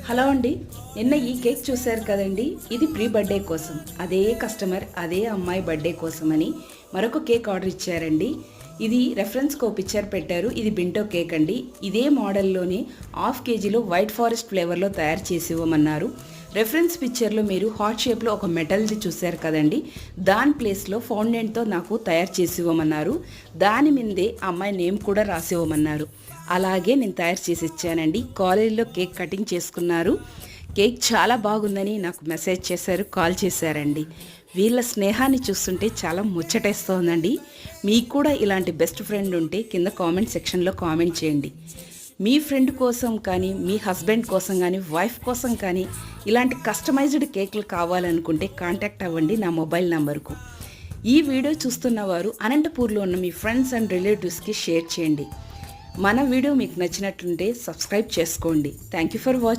Hello అండి, నిన్న ఈ కేక్ చూశారు కదండి. ఇది ప్రీ బర్త్డే కోసం, అదే కస్టమర్ అదే అమ్మాయి బర్త్డే కోసమని మరొక కేక్ ఆర్డర్ ఇచ్చారండి. ఇది రెఫరెన్స్కి ఒక పిక్చర్ పెట్టారు. ఇది బింటో కేక్ అండి. ఇదే మోడల్లోనే హాఫ్ కేజీలో వైట్ ఫారెస్ట్ ఫ్లేవర్లో తయారు చేసి ఇవ్వమన్నారు. రెఫరెన్స్ పిక్చర్లో మీరు హార్ట్ షేప్లో ఒక మెటల్ది చూశారు కదండి. దాని ప్లేస్లో ఫౌండెంట్తో నాకు తయారు చేసి ఇవ్వమన్నారు. దాని మీదే అమ్మాయి నేమ్ కూడా రాసి ఇవ్వమన్నారు. అలాగే నేను తయారు చేసి ఇచ్చానండి. కాలేజీలో కేక్ కటింగ్ చేసుకున్నారు. కేక్ చాలా బాగుందని నాకు మెసేజ్ చేశారు, కాల్ చేశారండి. వీళ్ళ స్నేహాన్ని చూస్తుంటే చాలా ముచ్చటేస్తోందండి. మీకు కూడా ఇలాంటి బెస్ట్ ఫ్రెండ్ ఉంటే కింద కామెంట్ సెక్షన్లో కామెంట్ చేయండి. మీ ఫ్రెండ్ కోసం కానీ, మీ హస్బెండ్ కోసం కానీ, వైఫ్ కోసం కానీ ఇలాంటి కస్టమైజ్డ్ కేకులు కావాలనుకుంటే కాంటాక్ట్ అవ్వండి నా మొబైల్ నంబర్కు. ఈ వీడియో చూస్తున్న వారు అనంతపూర్లో ఉన్న మీ ఫ్రెండ్స్ అండ్ రిలేటివ్స్కి షేర్ చేయండి. మన వీడియో మీకు నచ్చినట్లుంటే సబ్స్క్రైబ్ చేసుకోండి. Thank you for watching.